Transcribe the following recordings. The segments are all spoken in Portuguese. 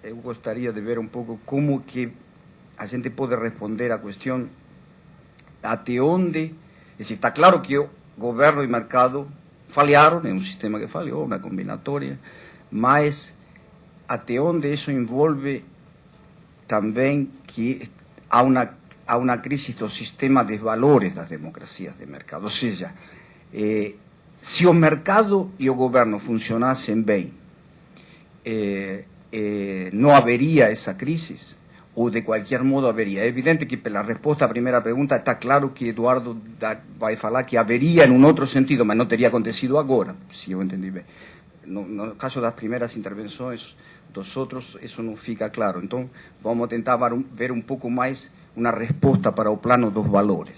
eu gostaria de ver um pouco como que a gente pode responder à questão até onde, está claro que o governo e mercado falharam, é um sistema que falhou, uma combinatória, mas até onde isso envolve também que há uma crise do sistema de valores das democracias de mercado, ou seja, se o mercado e o governo funcionassem bem, não haveria essa crise, ou de qualquer modo haveria. É evidente que pela resposta à primeira pergunta está claro que Eduardo vai falar que haveria em um outro sentido, mas não teria acontecido agora, se eu entendi bem. No caso das primeiras intervenções dos outros, isso não fica claro. Então, vamos tentar ver um pouco mais uma resposta para o plano dos valores.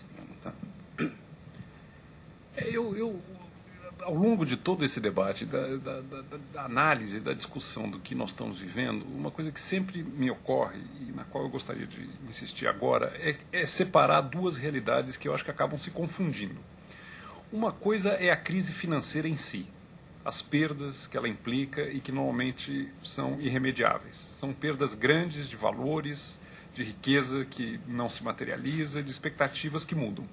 Ao longo de todo esse debate, da análise, da discussão do que nós estamos vivendo, uma coisa que sempre me ocorre, e na qual eu gostaria de insistir agora, é separar duas realidades que eu acho que acabam se confundindo. Uma coisa é a crise financeira em si, as perdas que ela implica e que normalmente são irremediáveis. São perdas grandes de valores, de riqueza que não se materializa, de expectativas que mudam.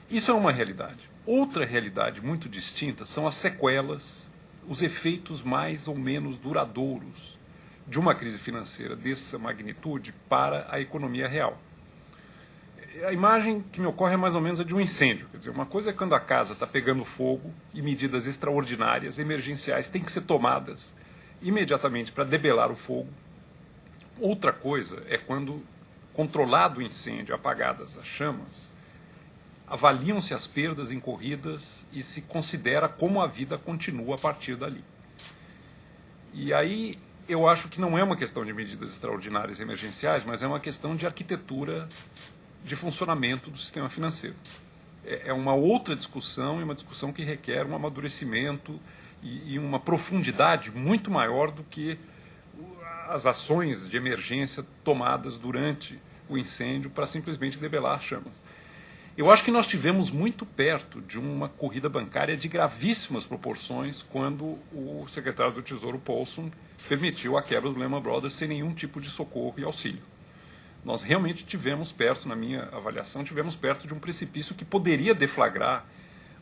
Isso é uma realidade. Outra realidade muito distinta são as sequelas, os efeitos mais ou menos duradouros de uma crise financeira dessa magnitude para a economia real. A imagem que me ocorre é mais ou menos a de um incêndio. Quer dizer, uma coisa é quando a casa está pegando fogo e medidas extraordinárias, emergenciais, têm que ser tomadas imediatamente para debelar o fogo. Outra coisa é quando, controlado o incêndio, apagadas as chamas, avaliam-se as perdas incorridas e se considera como a vida continua a partir dali. E aí eu acho que não é uma questão de medidas extraordinárias e emergenciais, mas é uma questão de arquitetura de funcionamento do sistema financeiro. É uma outra discussão, e uma discussão que requer um amadurecimento e uma profundidade muito maior do que as ações de emergência tomadas durante o incêndio para simplesmente debelar as chamas. Eu acho que nós estivemos muito perto de uma corrida bancária de gravíssimas proporções quando o secretário do Tesouro, Paulson, permitiu a quebra do Lehman Brothers sem nenhum tipo de socorro e auxílio. Nós realmente tivemos perto, na minha avaliação, tivemos perto de um precipício que poderia deflagrar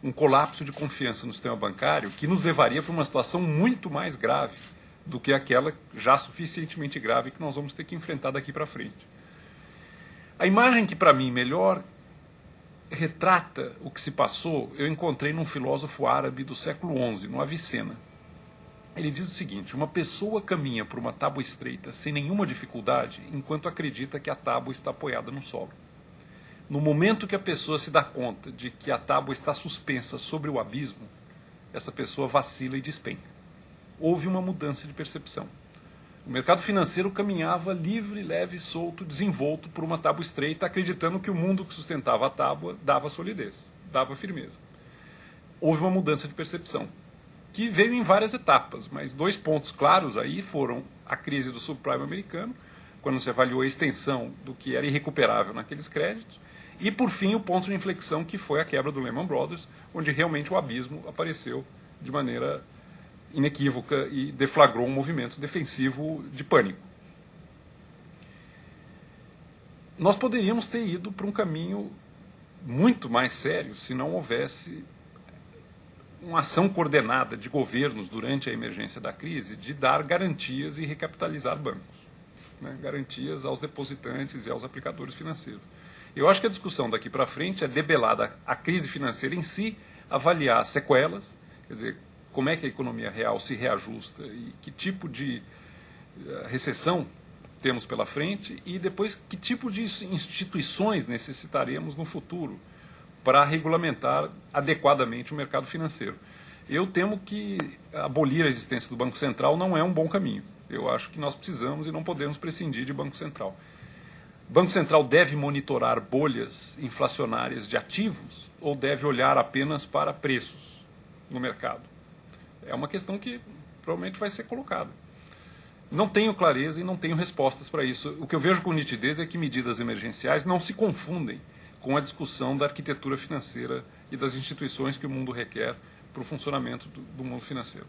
um colapso de confiança no sistema bancário que nos levaria para uma situação muito mais grave do que aquela já suficientemente grave que nós vamos ter que enfrentar daqui para frente. A imagem que, para mim, melhor retrata o que se passou, eu encontrei num filósofo árabe do século XI, no Avicena. Ele diz o seguinte: uma pessoa caminha por uma tábua estreita sem nenhuma dificuldade enquanto acredita que a tábua está apoiada no solo. No momento que a pessoa se dá conta de que a tábua está suspensa sobre o abismo, essa pessoa vacila e despenca. Houve uma mudança de percepção. O mercado financeiro caminhava livre, leve, solto, desenvolto por uma tábua estreita, acreditando que o mundo que sustentava a tábua dava solidez, dava firmeza. Houve uma mudança de percepção, que veio em várias etapas, mas dois pontos claros aí foram a crise do subprime americano, quando se avaliou a extensão do que era irrecuperável naqueles créditos, e, por fim, o ponto de inflexão, que foi a quebra do Lehman Brothers, onde realmente o abismo apareceu de maneira inequívoca e deflagrou um movimento defensivo de pânico. Nós poderíamos ter ido para um caminho muito mais sério se não houvesse uma ação coordenada de governos durante a emergência da crise de dar garantias e recapitalizar bancos, né? Garantias aos depositantes e aos aplicadores financeiros. Eu acho que a discussão daqui para frente é debelar a crise financeira em si, avaliar as sequelas, quer dizer, como é que a economia real se reajusta e que tipo de recessão temos pela frente e depois que tipo de instituições necessitaremos no futuro para regulamentar adequadamente o mercado financeiro. Eu temo que abolir a existência do Banco Central não é um bom caminho. Eu acho que nós precisamos e não podemos prescindir de Banco Central. O Banco Central deve monitorar bolhas inflacionárias de ativos ou deve olhar apenas para preços no mercado? É uma questão que provavelmente vai ser colocada. Não tenho clareza e não tenho respostas para isso. O que eu vejo com nitidez é que medidas emergenciais não se confundem com a discussão da arquitetura financeira e das instituições que o mundo requer para o funcionamento do mundo financeiro.